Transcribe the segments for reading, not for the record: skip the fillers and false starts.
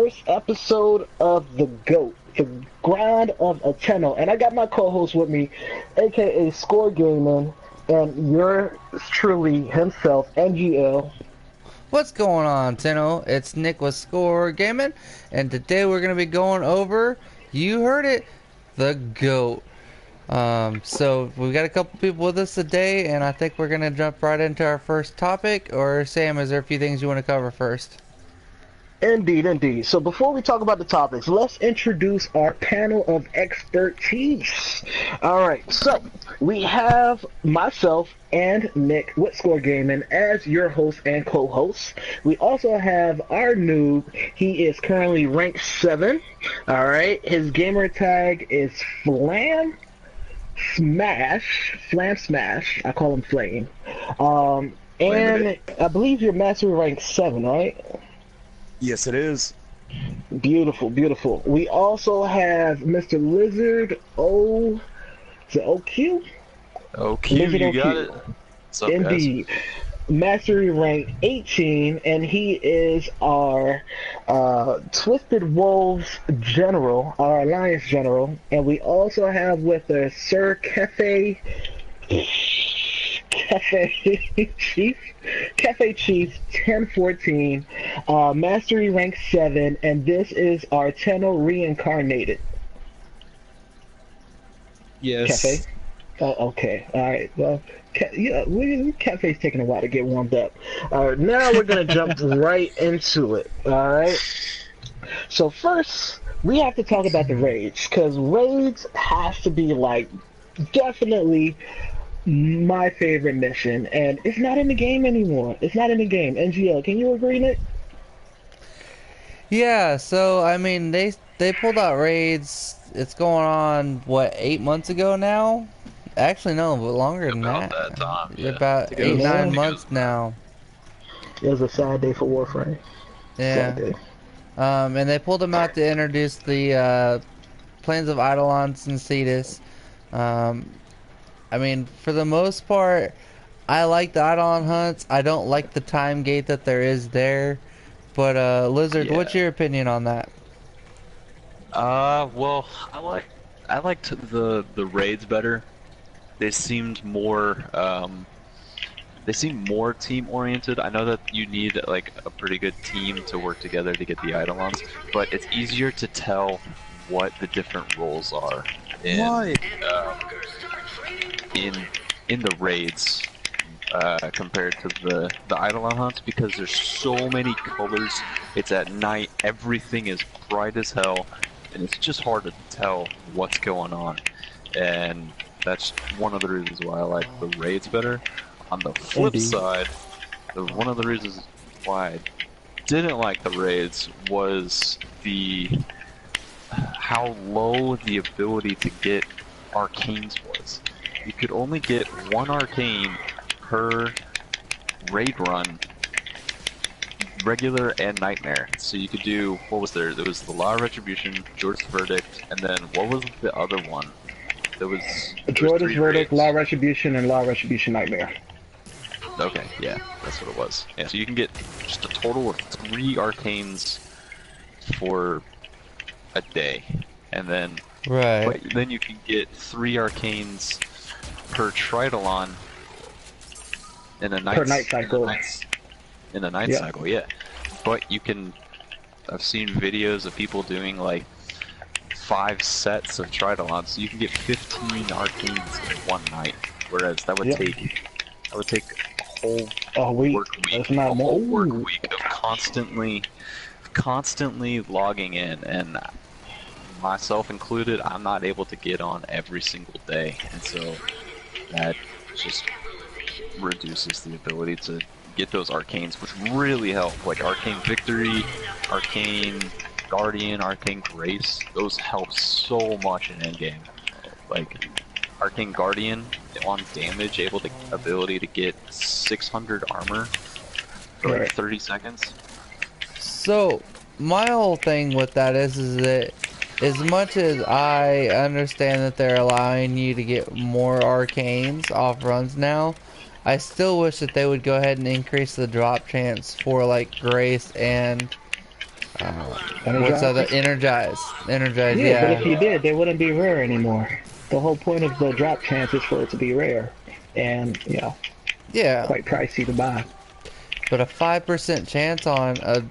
first episode of The GOAT, The Grind of Ateno. And I got my co-host with me, aka Score Gaming, and yours truly himself, NGL. What's going on, Tenno? It's Nick with Score Gaming, and today we're going to be going over, you heard it, the GOAT. So we've got a couple people with us today, and I think we're going to jump right into our first topic. Or Sam, is there a few things you want to cover first? Indeed, indeed. So before we talk about the topics, let's introduce our panel of expertise. All right, so we have myself and Nick with Score Gaming as your host and co-host. We also have our noob. He is currently ranked 7. All right, his gamer tag is Flam Smash. I call him Flame. And I believe your mastery rank 7, right? Yes, it is. Beautiful, beautiful. We also have Mr. Lizard O. Is it OQ? OQ, Lizard you OQ. got it. What's up, Indeed. Mastery rank 18, and he is our Twisted Wolves General, our Alliance General. And we also have with us Sir Cafe Chief 1014, Mastery rank 7, and this is our Tenno reincarnated. Yes. Cafe? Oh, okay. Alright, well, Cafe's taking a while to get warmed up. Alright, now we're gonna jump right into it. Alright? So first, we have to talk about the raids, because raids has to be, like, definitely my favorite mission, and it's not in the game anymore. It's not in the game. NGL, can you agree, Nick? Yeah, so I mean they pulled out raids. It's going on what, 8 months ago now? Actually, no, but longer than About that. that time, yeah. About It 8-9 goes- months now. It was a sad day for Warframe. Yeah. Sad day. And they pulled them out to introduce the Plains of Eidolon and Cetus. I mean, for the most part, I like the Eidolon hunts. I don't like the time gate that there is there. But Lizard, Yeah. what's your opinion on that? Well, I liked the raids better. They seemed more team oriented. I know that you need like a pretty good team to work together to get the Eidolons, but it's easier to tell what the different roles are in the raids compared to the Eidolon hunts, because there's so many colors. It's at night, everything is bright as hell, and it's just hard to tell what's going on. And that's one of the reasons why I like the raids better. On the flip Indeed. side, one of the reasons why I didn't like the raids was how low the ability to get arcanes was. You could only get 1 arcane per raid run, regular and nightmare. So you could do, what was there? There was the Law of Retribution, Jordan's Verdict, and then what was the other one? There was Jordan's 3 Verdict, raids. Law Retribution, and Law Retribution Nightmare. Okay, yeah, that's what it was. Yeah, so you can get just a total of 3 arcanes for a day, and then Right. but then you can get 3 arcanes per Tridolon in a night cycle. In a night Yeah. cycle, yeah. But you can. I've seen videos of people doing like 5 sets of Tridolons, so you can get 15 arcanes in one night. Whereas that would Yep. take a whole Oh, wait. work week, That's not a more. whole work Ooh. week of constantly logging in, and myself included, I'm not able to get on every single day, and so that just reduces the ability to get those arcanes, which really help. Like Arcane Victory, Arcane Guardian, Arcane Grace, those help so much in endgame. Like Arcane Guardian on damage, ability to get 600 armor for like Right. 30 seconds. So my whole thing with that is that as much as I understand that they're allowing you to get more arcanes off runs now, I still wish that they would go ahead and increase the drop chance for like Grace and What's other energize? Energize, Yeah, but yeah. if you did, they wouldn't be rare anymore. The whole point of the drop chance is for it to be rare, and Yeah. quite pricey to buy. But a 5% chance on a,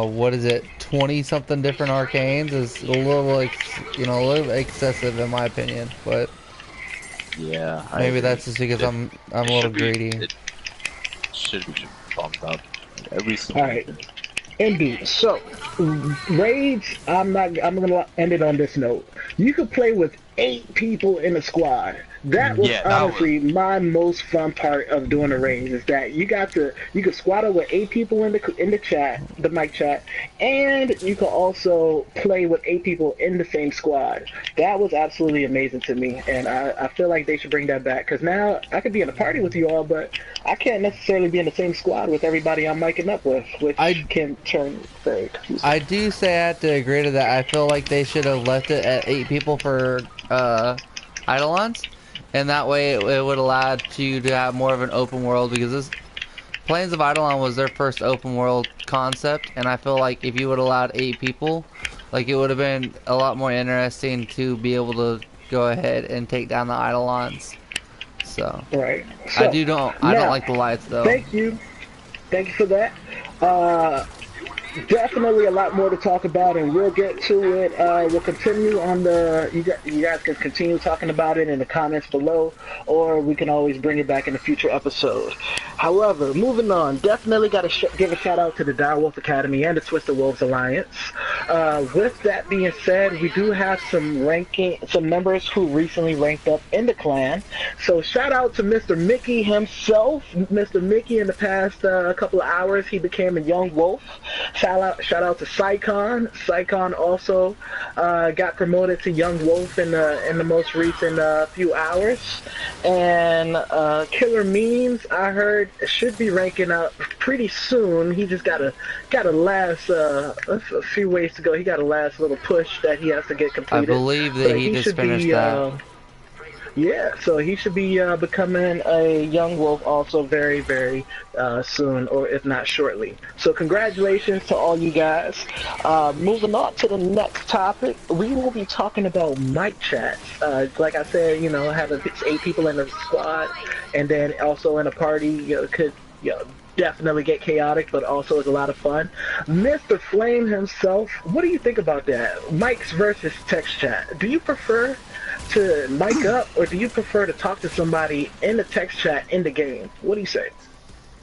what is it, 20 something different arcanes is a little, a little excessive in my opinion. But Yeah, I maybe agree. that's just because I'm a little greedy. It should be bumped up every All single right, year. indeed. So, raids. I'm not. I'm gonna end it on this note. You could play with 8 people in a squad. That was Yeah, that was. honestly my most fun part of doing the raids. Is that you could squad up with 8 people in the chat, the mic chat, and you could also play with 8 people in the same squad. That was absolutely amazing to me, and I feel like they should bring that back because now I could be in a party with you all, but I can't necessarily be in the same squad with everybody I'm micing up with, which can turn very confusing. I do say I have to agree to that. I feel like they should have left it at 8 people for Eidolons, and that way it would allow you to have more of an open world because this Plains of Eidolon was their first open world concept, and I feel like if you would have allowed 8 people, like it would have been a lot more interesting to be able to go ahead and take down the Eidolons. So, Right. So, I don't now, like the lights though. Thank you for that. Definitely a lot more to talk about, and we'll get to it. We'll continue on you guys can continue talking about it in the comments below, or we can always bring it back in a future episode. However, moving on, definitely got to give a shout out to the Direwolf Academy and the Twisted Wolves Alliance. With that being said, we do have some members who recently ranked up in the clan. So shout out to Mr. Mickey himself. Mr. Mickey, in the past couple of hours, he became a young wolf. Shout out to Psycon. Psycon also got promoted to Young Wolf in the most recent few hours. And Killer Memes, I heard, should be ranking up pretty soon. He just got a last a few ways to go. He got a last little push that he has to get completed. I believe that he just finished that. Yeah, so he should be becoming a young wolf also very, very soon, or if not shortly. So congratulations to all you guys. Moving on to the next topic, we will be talking about mic chats. Like I said, having 8 people in a squad, and then also in a party could definitely get chaotic, but also is a lot of fun. Mr. Flame himself, what do you think about that? Mics versus text chat. Do you prefer to mic up, or do you prefer to talk to somebody in the text chat in the game? What do you say?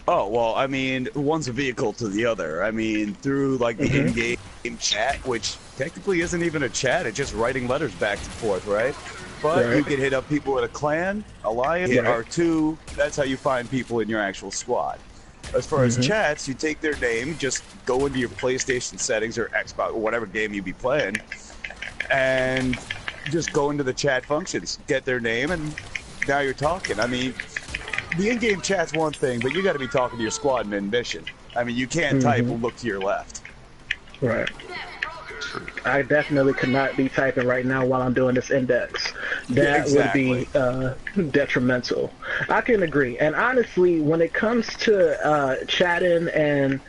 Oh, well, I mean, one's a vehicle to the other. I mean, through, like, the in-game chat, which technically isn't even a chat, it's just writing letters back and forth, right? But you can hit up people in a clan, alliance, R2, that's how you find people in your actual squad. As far as chats, you take their name, just go into your PlayStation settings or Xbox, or whatever game you be playing, and just go into the chat functions, get their name, and now you're talking. I mean, the in-game chat's one thing, but you got to be talking to your squad mid-mission. I mean, you can't type and look to your left. Right. I definitely could not be typing right now while I'm doing this index. That would be detrimental. I can agree. And honestly, when it comes to chatting and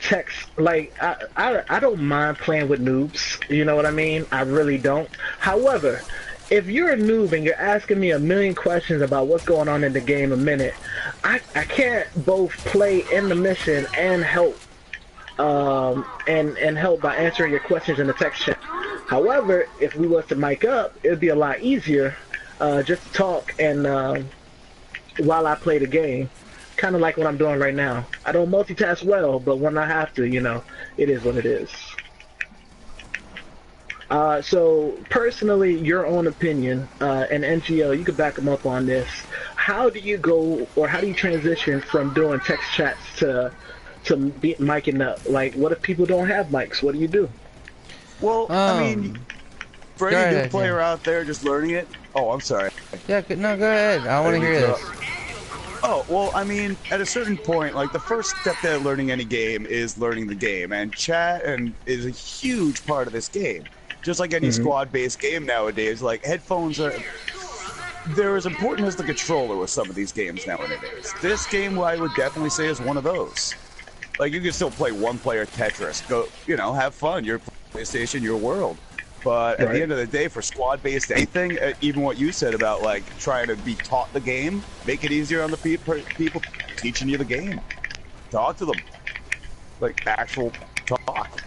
text, like, I don't mind playing with noobs, you know what I mean? I really don't. However, if you're a noob and you're asking me a million questions about what's going on in the game a minute, I can't both play in the mission and help and help by answering your questions in the text chat. However, if we was to mic up, it'd be a lot easier just to talk and while I play the game. Kind of like what I'm doing right now. I don't multitask well, but when I have to, it is what it is. So, personally, your own opinion, and NGO, you could back them up on this. How do you go, or how do you transition from doing text chats to be micing up? Like, what if people don't have mics? What do you do? Well, I mean, for any new player out there just learning it... Oh, I'm sorry. Yeah, no, go ahead. I want to hear this. Oh, well, I mean, at a certain point, like, the first step to learning any game is learning the game, and chat is a huge part of this game. Just like any squad-based game nowadays, like, headphones they're as important as the controller with some of these games nowadays. This game, I would definitely say, is one of those. Like you can still play one-player Tetris. Go, you know, have fun. Your PlayStation, your world. But at the end of the day, for squad-based anything, even what you said about like trying to be taught the game, make it easier on the people teaching you the game. Talk to them, like actual talk.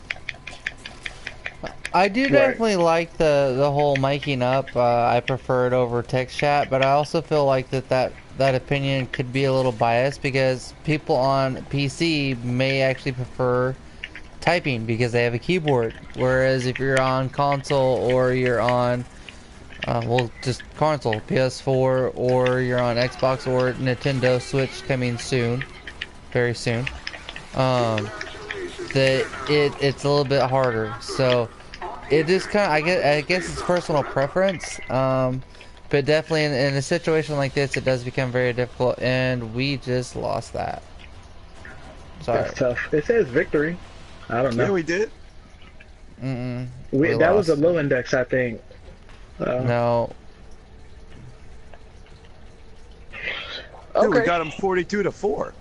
I do definitely like the whole miking up. I prefer it over text chat, but I also feel like that opinion could be a little biased because people on PC may actually prefer typing because they have a keyboard. Whereas if you're on console or you're on, well, just console, PS4, or you're on Xbox or Nintendo Switch coming soon, very soon, that it's a little bit harder. So it is kind of, I guess it's personal preference. But definitely in a situation like this, it does become very difficult, and we just lost that. Sorry. That's tough. It says victory. I don't know. Yeah, we did. That was a low index, I think. No. Okay. Dude, we got him 42-4.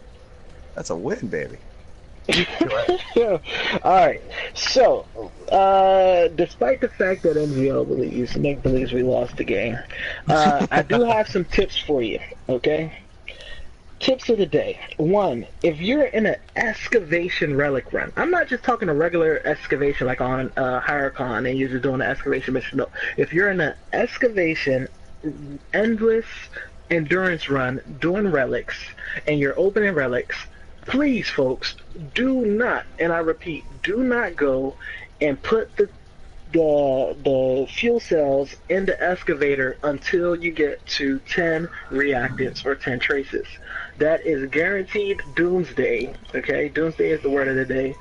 That's a win, baby. Yeah. Alright, so, despite the fact that Nick believes we lost the game, I do have some tips for you, okay? Tips of the day. 1, if you're in an excavation relic run, I'm not just talking a regular excavation like on Hierarchon and you're just doing an excavation mission. No, if you're in an excavation endless endurance run doing relics and you're opening relics, please, folks, do not, and I repeat, do not go and put the fuel cells in the excavator until you get to 10 reactants or 10 traces. That is guaranteed doomsday, okay? Doomsday is the word of the day,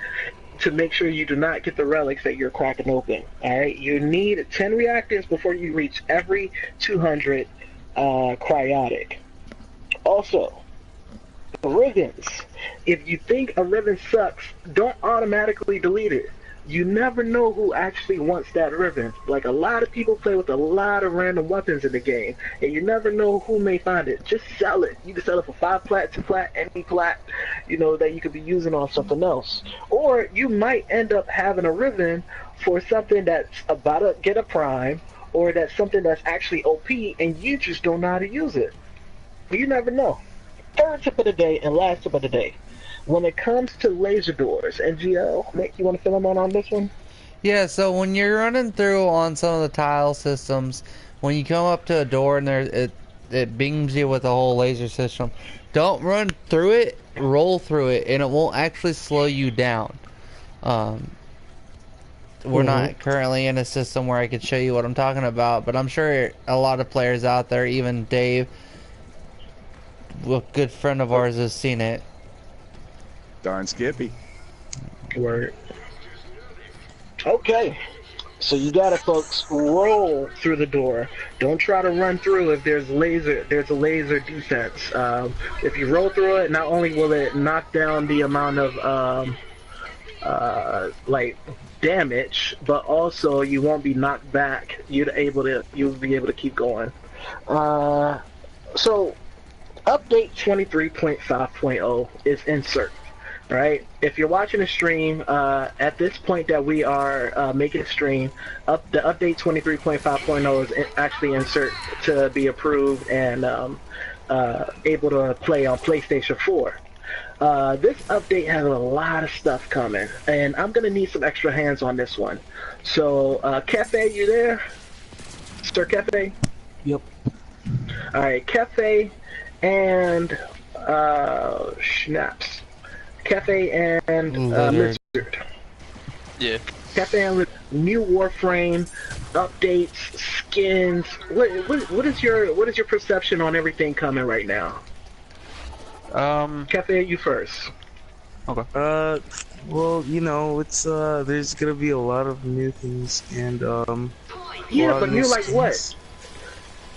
to make sure you do not get the relics that you're cracking open, alright? You need 10 reactants before you reach every 200 cryotic. Also, ribbons. If you think a ribbon sucks, don't automatically delete it. You never know who actually wants that ribbon. Like, a lot of people play with a lot of random weapons in the game, and you never know who may find it. Just sell it. You can sell it for 5 plat, 2 plat, any plat, you know, that you could be using on something else. Or you might end up having a ribbon for something that's about to get a prime, or that's something that's actually OP, and you just don't know how to use it. You never know. Third tip of the day and last tip of the day. When it comes to laser doors, NGL, Nick, you want to fill them on this one? Yeah, so when you're running through on some of the tile systems, when you come up to a door and it bings you with a whole laser system, don't run through it, roll through it, and it won't actually slow you down. We're not currently in a system where I could show you what I'm talking about, but I'm sure a lot of players out there, even Dave, a good friend of ours, has seen it. Darn Skippy. Word. Okay. So you got it, folks. Roll through the door. Don't try to run through if there's a laser defense. If you roll through it, not only will it knock down the amount of like damage, but also you won't be knocked back. You'll be able to keep going. So update 23.5.0 is insert. Right? If you're watching a stream, at this point that we are making a stream, the update 23.5.0 is actually insert to be approved and able to play on PlayStation 4. This update has a lot of stuff coming, and I'm going to need some extra hands on this one. So, Cafe, you there? Sir Cafe? Yep. Alright, Cafe and Schnaps. Cafe and Lizard. Yeah. Cafe and Lizard. New Warframe updates, skins. What is your perception on everything coming right now? Cafe, you first. Okay. Well, you know, it's there's gonna be a lot of new things and yeah, but new like what?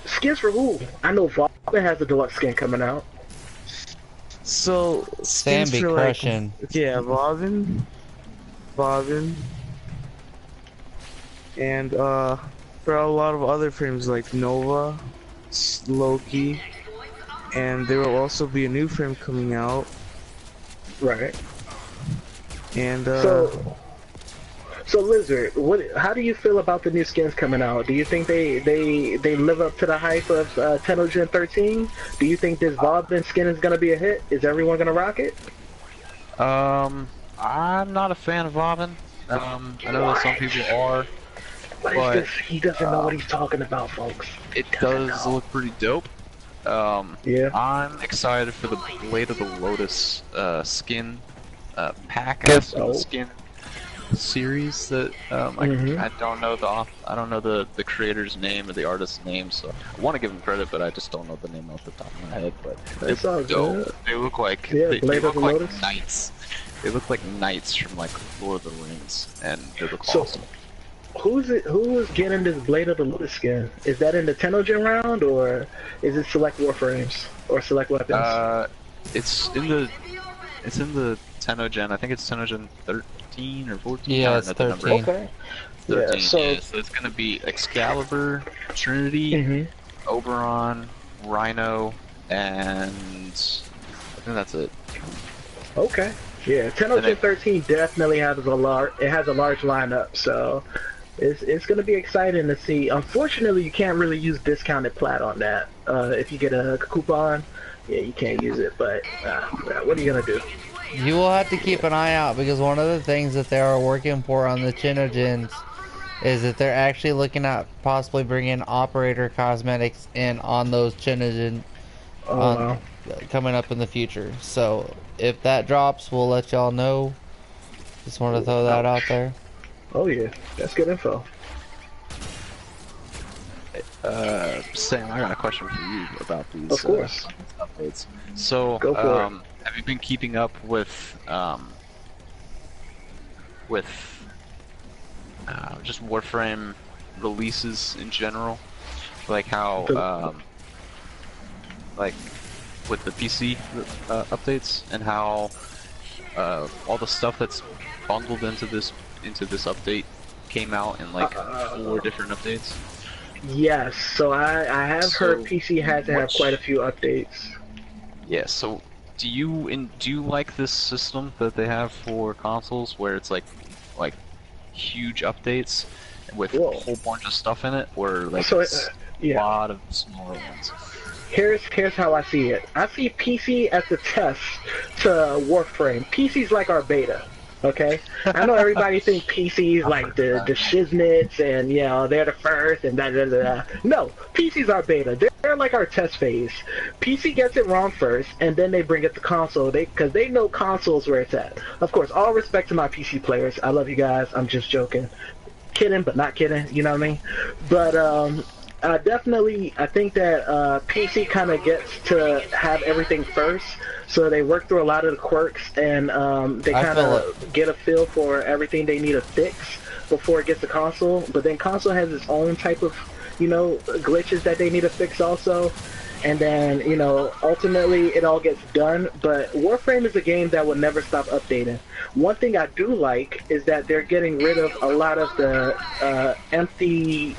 Skins for who? I know Valve has a deluxe skin coming out. So skins Sam be for crushing. like, yeah, Bobbin, and for a lot of other frames like Nova, Loki, and there will also be a new frame coming out. Right. And So Lizard, how do you feel about the new skins coming out? Do you think they live up to the hype of Tenogen 13? Do you think this Vauban skin is gonna be a hit? Is everyone gonna rock it? I'm not a fan of Robin. I know that some people are, What is but this? He doesn't know what he's talking about, folks. it He doesn't does know. look pretty dope. Yeah. I'm excited for the Blade of the Lotus skin pack, I guess, Oh. skin series that I don't know the creator's name or the artist's name, so I want to give him credit, but I just don't know the name off the top of my head. But That's all good. They look like they Blade of look the like Lotus. knights. They look like knights from like Lord of the Rings, and they look So- awesome. Who is getting this Blade of the Lotus skin? Is that in the Tenogen round, or is it select Warframes or select weapons? It's in the Tenogen. I think it's Tenogen 13 or 14. Yeah, I it's don't know the number. 13. Okay. 13. Yeah. So. So it's gonna be Excalibur, Trinity, Oberon, Rhino, and I think that's it. Okay. Yeah, Tenogen then 13 definitely has a large lineup, so it's gonna be exciting to see. Unfortunately, you can't really use discounted plat on that. If you get a coupon, yeah, you can't use it. But what are you gonna do? You will have to keep an eye out because one of the things that they are working for on the Chinogens is that they're actually looking at possibly bringing operator cosmetics in on those Chinogen Oh wow. coming up in the future. So if that drops, we'll let y'all know. Just want to throw that out there. Oh yeah, that's good info. Sam, I got a question for you about these Of course. updates. So, Go for it. have you been keeping up with just Warframe releases in general? Like how, like with the PC updates, and how all the stuff that's bundled into this update came out in like 4 different updates? Yes, so I have heard PC has to have quite a few updates. Yeah, so do you like this system that they have for consoles where it's like huge updates with Whoa. a whole bunch of stuff in it, or like So, it's a lot of smaller ones? Here's how I see it. I see PC as the test to Warframe. PC's like our beta. Okay? I know everybody think PC's like the shiznits and you know they're the first and da da da. No, PC's our beta. They're like our test phase. PC gets it wrong first, and then they bring it to console. Because they know console's where it's at. Of course, all respect to my PC players. I love you guys. I'm just joking. Kidding, but not kidding. You know what I mean? But I think that PC kind of gets to have everything first, so they work through a lot of the quirks and they kind of get a feel for everything they need to fix before it gets to console. But then console has its own type of, glitches that they need to fix also. And then, ultimately it all gets done. But Warframe is a game that will never stop updating. One thing I do like is that they're getting rid of a lot of the empty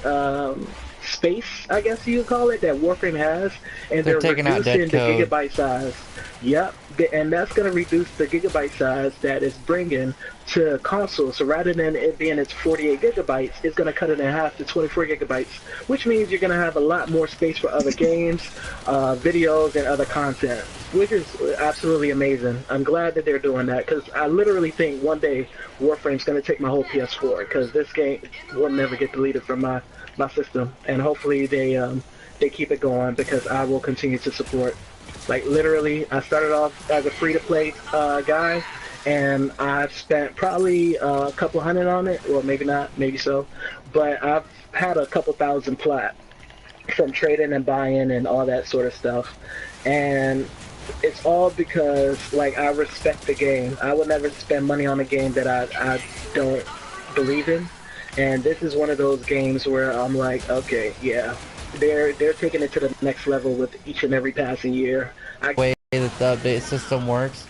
space, I guess you could call it, that Warframe has, and they're taking out reducing dead the code. gigabyte size. Yep, and that's going to reduce the gigabyte size that it's bringing to consoles. So rather than it being its 48 gigabytes, it's going to cut it in half to 24 gigabytes, which means you're going to have a lot more space for other games, videos, and other content, which is absolutely amazing. I'm glad that they're doing that, because I literally think one day Warframe's going to take my whole PS4, because this game will never get deleted from my system, and hopefully they keep it going, because I will continue to support. Like literally, I started off as a free-to-play guy, and I've spent probably a couple hundred on it. Well, maybe not, maybe so, but I've had a couple thousand plat from trading and buying and all that sort of stuff, and it's all because like I respect the game. I would never spend money on a game that I don't believe in. And this is one of those games where I'm like, okay, yeah, they're taking it to the next level with each and every passing year. Way that the update system works,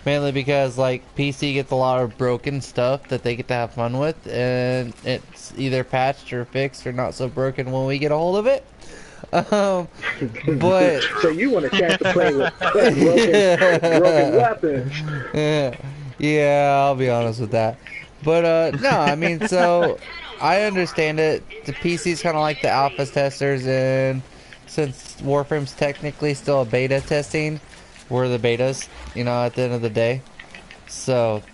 mainly because like PC gets a lot of broken stuff that they get to have fun with, and it's either patched or fixed or not so broken when we get a hold of it. But so you want a chance to play with broken weapons? Yeah. Yeah, I'll be honest with that. But no, I mean, so I understand it. The PC's kind of like the alpha testers, and since Warframe's technically still a beta testing, we're the betas, you know, at the end of the day. So,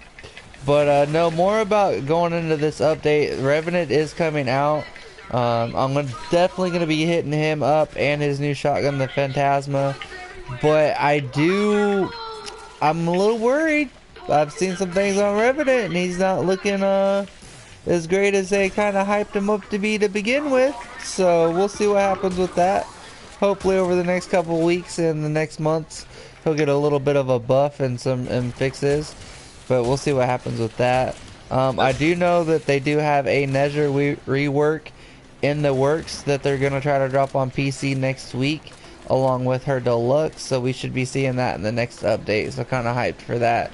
but no, more about going into this update. Revenant is coming out. Definitely gonna be hitting him up and his new shotgun, the Phantasma. But I'm a little worried. I've seen some things on Revenant, and he's not looking as great as they kind of hyped him up to be to begin with. So we'll see what happens with that. Hopefully over the next couple weeks and the next months, he'll get a little bit of a buff and some fixes. But we'll see what happens with that. I do know that they do have a Nezher rework in the works that they're going to try to drop on PC next week, along with her deluxe, so we should be seeing that in the next update. So kind of hyped for that.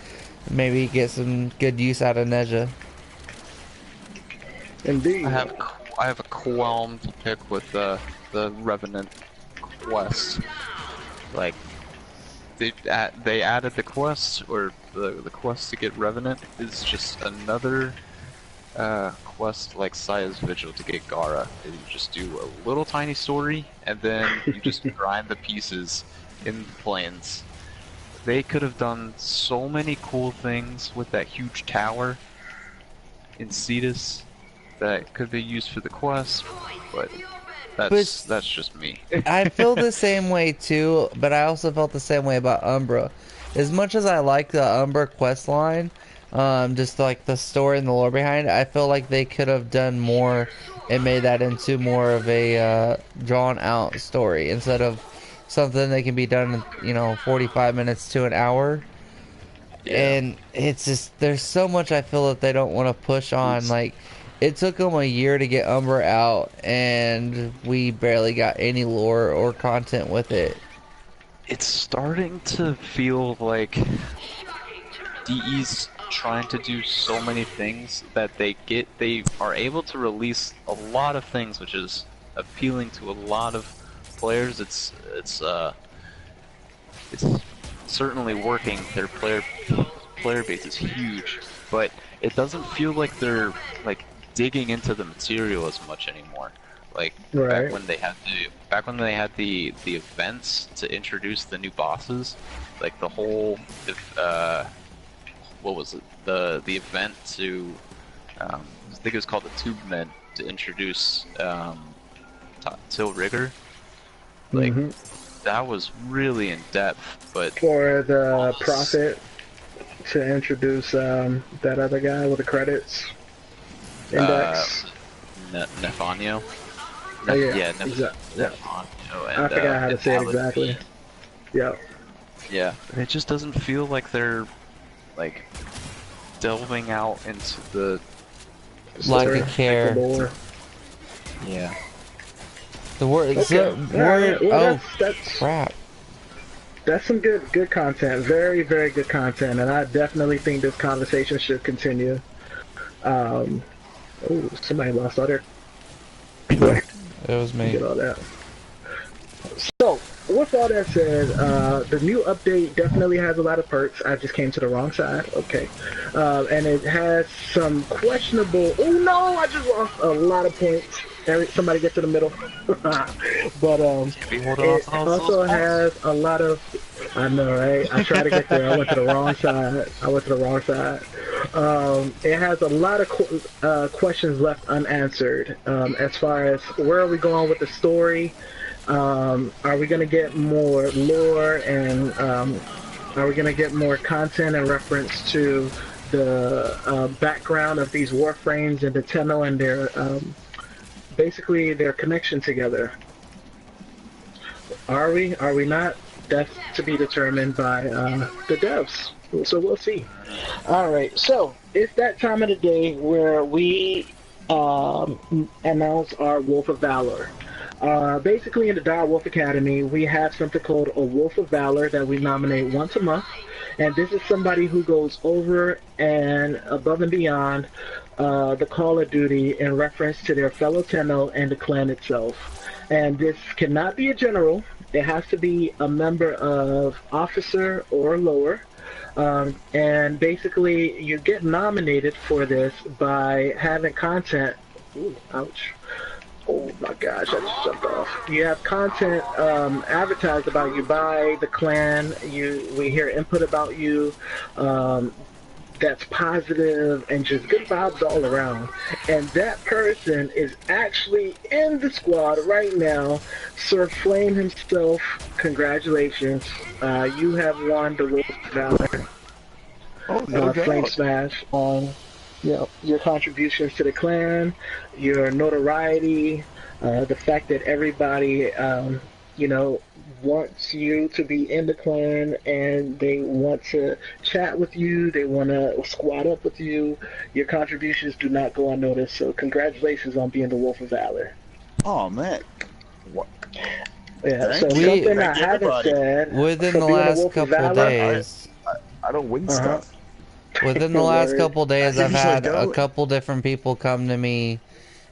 Maybe get some good use out of Nezha. Indeed. I have a qualm to pick with the Revenant quest. Like they added the quest, or the quest to get Revenant is just another quest like Saya's Vigil to get Gara. You just do a little tiny story, and then you just grind the pieces in the plains. They could have done so many cool things with that huge tower in Cetus that could be used for the quest, but that's just me. I feel the same way too, but I also felt the same way about Umbra. As much as I like the Umbra quest line, just like the story and the lore behind it, I feel like they could have done more and made that into more of a drawn out story instead of something that can be done in 45 minutes to an hour. Yeah. And it's just, there's so much I feel that they don't want to push on. Like, it took them a year to get Umbra out, and we barely got any lore or content with it. It's starting to feel like DE's trying to do so many things that they are able to release a lot of things, which is appealing to a lot of players. It's certainly working. Their player base is huge, but it doesn't feel like they're like digging into the material as much anymore. Like back when they had the events to introduce the new bosses, like the whole what was it, the event to I think it was called the Tube Men, to introduce Till Rigger. Like that was really in depth, but for the Prophet to introduce that other guy with the credits index. Nefanyo. Exactly. I forgot how to say it exactly. Yep. Yeah, it just doesn't feel like they're like delving out into the lack of care. Yeah. The word. That's crap. That's some good content. Very, very good content, and I definitely think this conversation should continue. Oh, somebody lost all their. It was me. Get all that. So, with all that said, the new update definitely has a lot of perks. I just came to the wrong side. Okay. And it has some questionable... Oh no, I just lost a lot of points. Somebody get to the middle. But it also has a lot of... I know, right? I tried to get there. I went to the wrong side. It has a lot of questions left unanswered as far as where are we going with the story. Are we going to get more lore, and are we going to get more content in reference to the background of these Warframes and the Tenno and their basically their connection together? Are we not? That's to be determined by the devs, so we'll see. Alright, so it's that time of the day where we announce our Wolf of Valor. Basically, in the Dire Wolf Academy, we have something called a Wolf of Valor that we nominate once a month, and this is somebody who goes over and above and beyond the call of duty in reference to their fellow Tenno and the clan itself. And this cannot be a general. It has to be a member of officer or lower. And basically you get nominated for this by having content. Ooh, ouch. Oh my gosh, I just jumped off. You have content advertised about you by the clan. We hear input about you. That's positive and just good vibes all around. And that person is actually in the squad right now. Sir Flame himself, congratulations. You have won the Wolf Valor Oh, no Flame doubt. Smash on your contributions to the clan, your notoriety, the fact that everybody wants you to be in the clan and they want to chat with you, they want to squat up with you. Your contributions do not go unnoticed, so congratulations on being the Wolf of Valor. Oh man. What? Yeah, Thank so you. something I Thank you, haven't everybody. said Within for the being the last Wolf of couple Valor. days, I don't win Uh-huh. stuff. within the last Word. couple days, I I've usually had a don't. couple different people come to me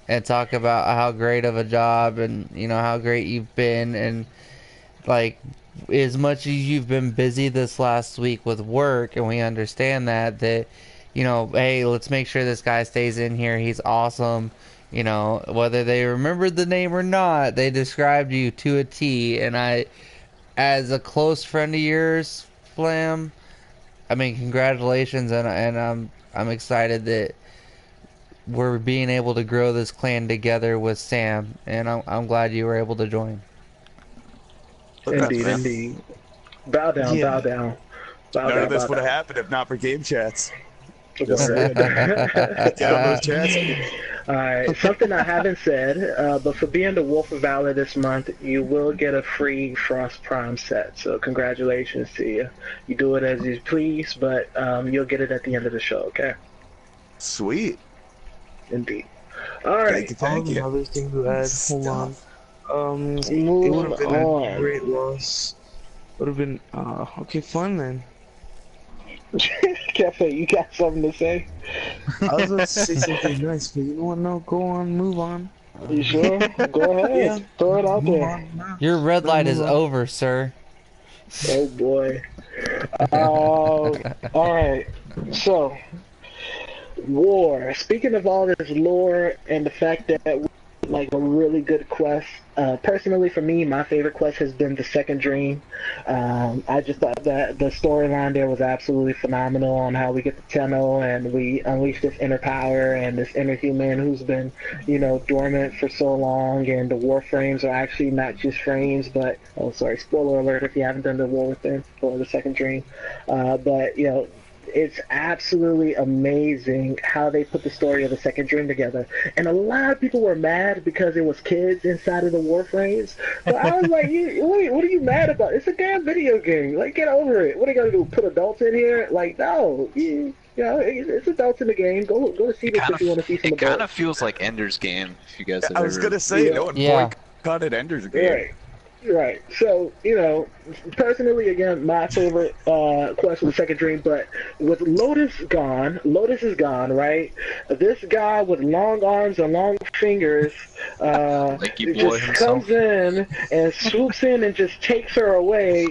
and talk about how great of a job and how great you've been, and like as much as you've been busy this last week with work, and we understand that hey, let's make sure this guy stays in here, he's awesome. Whether they remembered the name or not, they described you to a T. And I, as a close friend of yours, Flam, I mean, congratulations, and I'm excited that we're being able to grow this clan together with Sam, and I'm glad you were able to join. Congrats, Indeed, man. indeed. Bow down, bow Yeah. down. Bow None of down, bow this would have down. happened if not for game chats. Just Word. saying. Get on those chats. Alright, something I haven't said, but for being the Wolf of Valor this month, you will get a free Frost Prime set. So congratulations to you. You do it as you please, but you'll get it at the end of the show, okay? Sweet. Indeed. Thank Alright, you. I have Thank you. another thing to add. Hold on. Stuff. It would moving have been a on. great loss. Would have been okay, fun then. Cafe, you got something to say? I was about to say something nice, but you know what? No, go on, move on. You sure? Go Yeah, ahead. Throw it out move there. on. Nah, Your red no, light is move on. over, sir. Oh boy. Alright. So, War. Speaking of all this lore and the fact that we like a really good quest. Personally, for me, my favorite quest has been the Second Dream. I just thought that the storyline there was absolutely phenomenal on how we get to Tenno and we unleash this inner power and this inner human who's been, dormant for so long. And the Warframes are actually not just frames, but spoiler alert if you haven't done the War Within or the Second Dream. But it's absolutely amazing how they put the story of the Second Dream together. And a lot of people were mad because it was kids inside of the Warframes. But I was like, what are you mad about? It's a damn video game. Like, get over it. What are you going to do, put adults in here? Like, no. It's adults in the game. Go to see this if you want to see some It adults. kind of feels like Ender's Game, if you guys have I was ever... gonna say, Yeah. no one Yeah. boycotted Ender's Game. Right. Right. So, personally, again, my favorite quest was the Second Dream, but with Lotus is gone, right? This guy with long arms and long fingers Lanky boy just himself. comes in and swoops in and just takes her away,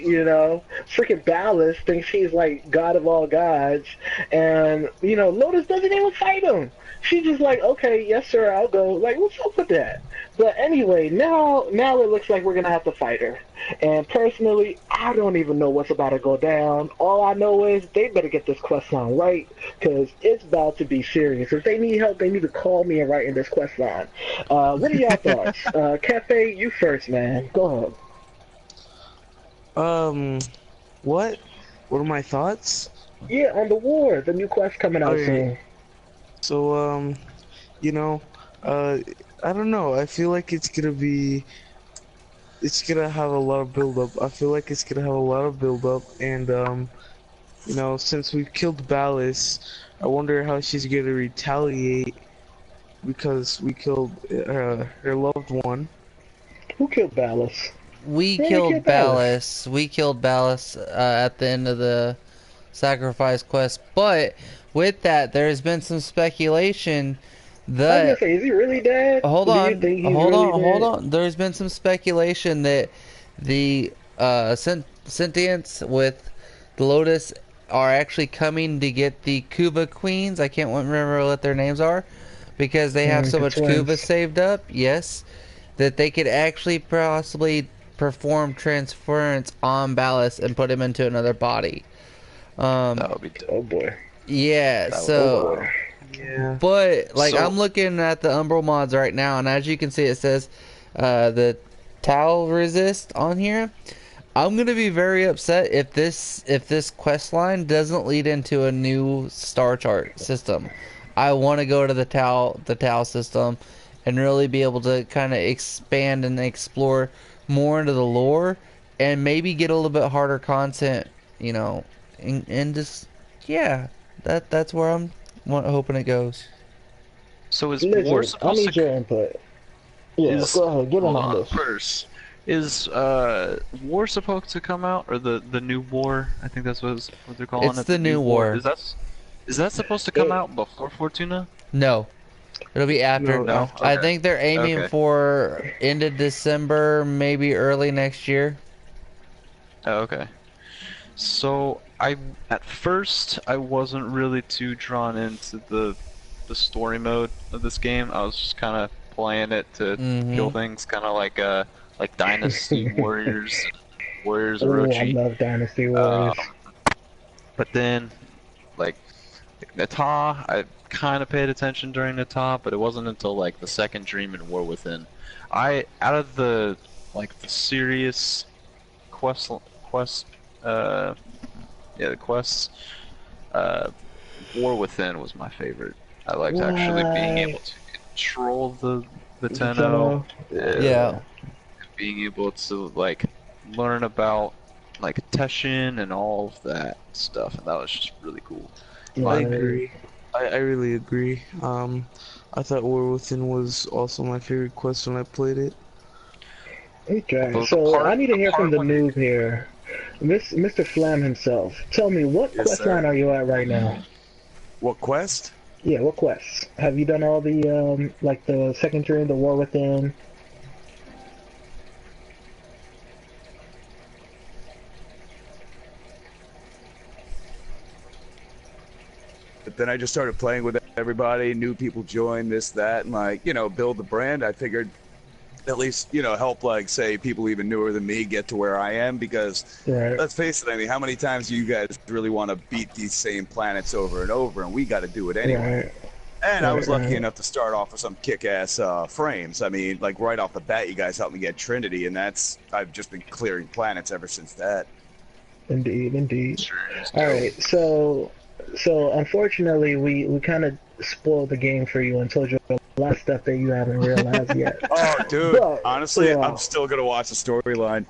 Freaking Ballast thinks he's like God of all gods, and, Lotus doesn't even fight him. She's just like, okay, yes, sir, I'll go. Like, what's up with that? But anyway, now it looks like we're going to have to fight her. And personally, I don't even know what's about to go down. All I know is they better get this quest line right, because it's about to be serious. If they need help, they need to call me and write in this quest line. What are y'all thoughts? Cafe, you first, man. Go ahead. What? What are my thoughts? Yeah, on the war, the new quest coming out Okay. soon. So, I don't know. I feel like it's gonna have a lot of build up. I feel like it's gonna have a lot of build up, and since we've killed Ballas, I wonder how she's gonna retaliate because we killed her loved one. Who killed Ballast? We Yeah, killed killed Ballast. Ballast. We killed Ballast at the end of the sacrifice quest. But with that, there has been some speculation I was that... gonna say, is he really dead? Hold Do you on, think he's hold really on, dead? hold on. There's been some speculation that the sentience with the Lotus are actually coming to get the Kuba Queens. I can't remember what their names are because they have so The much twins. Kuba saved up. Yes, that they could actually possibly perform transference on Ballast and put him into another body. That would be dope. Oh boy. Yeah, That would be so wild. Yeah. but like So- I'm looking at the Umbral mods right now, and as you can see, it says the Tau resist on here. I'm gonna be very upset if this quest line doesn't lead into a new star chart system. I want to go to the Tau system and really be able to kind of expand and explore more into the lore and maybe get a little bit harder content, you know, and just yeah, that's where I'm hoping it goes. So is War Lizard, I supposed need to your input. Yeah, is go ahead, get in hold on on this. first? Is War supposed to come out, or the new War? I think that's what they're calling It's it. the new War. Is that supposed to come out before Fortuna? No, it'll be after. No. I Okay. think they're aiming Okay. for end of December, maybe early next year. Oh, okay. So at first I wasn't really too drawn into the story mode of this game. I was just kind of playing it to kill things, kind of like Dynasty Warriors, Warriors Oh, I Orochi. love Dynasty Warriors. But then, like Nata, I kind of paid attention during Nata, but it wasn't until like the second Dream and War Within. Out of the serious quest, the quests, War Within was my favorite. I liked actually being able to control the Tenno, Yeah. being able to like learn about like Teshin and all of that stuff, and that was just really cool. I agree. I really agree. I thought War Within was also my favorite quest when I played it. Okay, The so part- I need to the hear from part the when- noob here. Mr. Flam himself. Tell me, what Yes, quest sir. line are you at right now? What quest? Yeah, what quests? Have you done all the, like the Second Dream, the War Within? But then I just started playing with everybody, new people joined, this, that, and like, you know, build the brand. I figured at least, you know, help like say people even newer than me get to where I am, because Right. let's face it, I mean, how many times do you guys really want to beat these same planets over and over, and we got to do it anyway. Right. And I was Right, lucky right. enough to start off with some kick-ass frames. I mean, like right off the bat, you guys helped me get Trinity, and I've just been clearing planets ever since that. Indeed, indeed. Sure, it's All dope. right, so unfortunately, we kind of spoiled the game for you and told you a lot of stuff that you haven't realized yet. Oh, dude, But, honestly, yeah. I'm still gonna watch the storyline.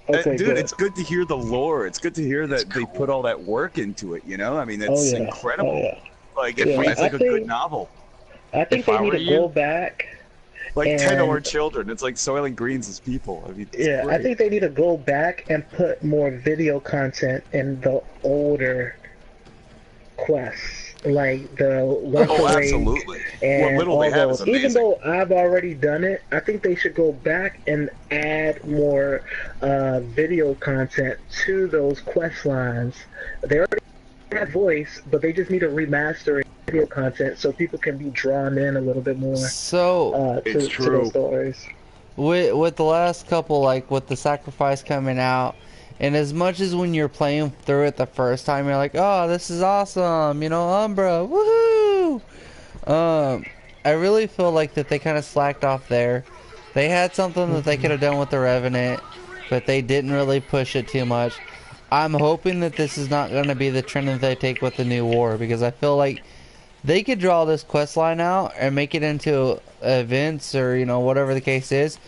Okay, Dude, good. it's good to hear the lore. It's good to hear that they put all that work into it. You know, I mean, Oh it's yeah. incredible. Oh yeah. Like it Yeah, reads I like a think- good novel. I think If they I need were to you- go back. Like And- 10 or children. It's like Soylent Greens as people. I mean, it's Yeah, I great. think they need to go back and put more video content in the older quests, like the West Oh, Parade absolutely. and What little all they have is those. Even amazing. though I've already done it, I think they should go back and add more video content to those quest lines. They already have voice, but they just need to remaster video content so people can be drawn in a little bit more So to It's those true. stories. with the last couple, like with the sacrifice coming out, and as much as when you're playing through it the first time, you're like, oh, this is awesome, you know, Umbra, woohoo! I really feel like that they kind of slacked off there. They had something that they could have done with the Revenant, but they didn't really push it too much. I'm hoping that this is not going to be the trend that they take with the new war, because I feel like they could draw this quest line out and make it into events or, you know, whatever the case is,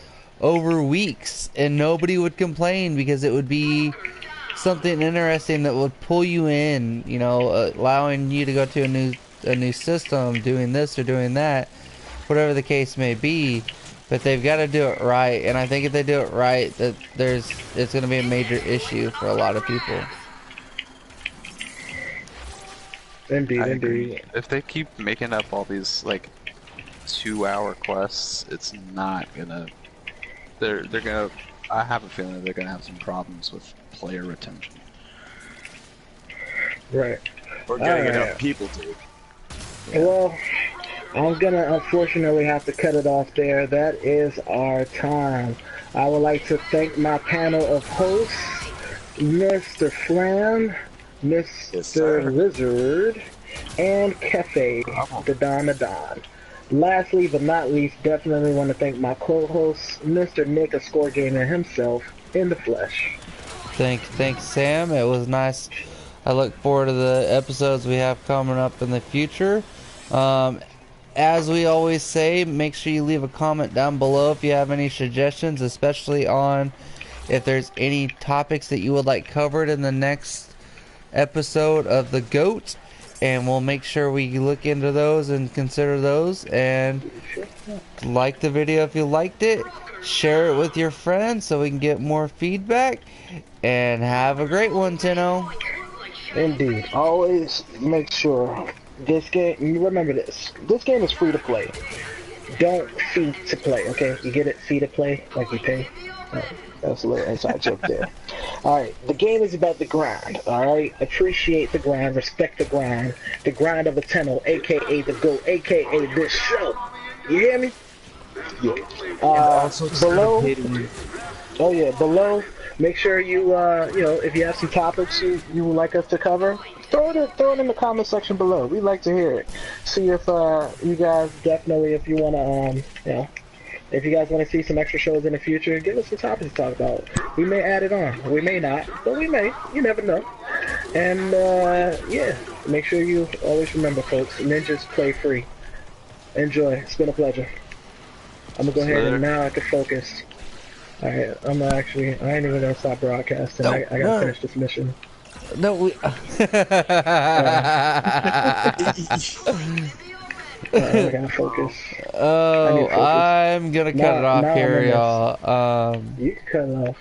over weeks, and nobody would complain because it would be something interesting that would pull you in, you know, allowing you to go to a new system, doing this or doing that, whatever the case may be. But they've got to do it right, and I think if they do it right, that it's going to be a major issue for a lot of people. Indeed, I agree. indeed. If they keep making up all these like 2-hour quests, it's not gonna. They're gonna. I have a feeling they're gonna have some problems with player retention. Right. Or getting Alright. enough people to. Well, I'm gonna unfortunately have to cut it off there. That is our time. I would like to thank my panel of hosts, Mr. Flam, Yes, Mr. sir. Lizard, and Cafe, the Don. Lastly but not least, definitely want to thank my co-host, Mr. Nick, a score gamer himself, in the flesh. Thanks, Sam. It was nice. I look forward to the episodes we have coming up in the future. As we always say, make sure you leave a comment down below if you have any suggestions, especially on if there's any topics that you would like covered in the next episode of the GOAT, and we'll make sure we look into those and consider those. And like the video if you liked it, share it with your friends so we can get more feedback, and have a great one, Tenno. Indeed. Always make sure this game, remember this game is free to play. Don't fee to play, okay? You get it? Fee to play, like you pay. That's a little inside joke there. Alright, the game is about the grind, alright? Appreciate the grind, respect the grind of a Tenno, aka the GOAT, aka this show. You hear me? Yeah. Below, oh yeah, below, make sure you, you know, if you have some topics you would like us to cover, throw it in the comment section below. We'd like to hear it. See if, you guys definitely, if you want to, you know, if you guys want to see some extra shows in the future, give us some topics to talk about. We may add it on. We may not, but we may. You never know. And, yeah, make sure you always remember, folks, ninjas play free. Enjoy. It's been a pleasure. I'm going to go ahead and now I can focus. Alright, I'm actually, I ain't even going to stop broadcasting. I got to finish this mission. No, we... I gotta focus. Oh, I'm gonna cut it off here, y'all. You can cut it off.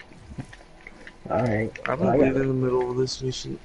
Alright. I'm gonna leave in the middle of this mission.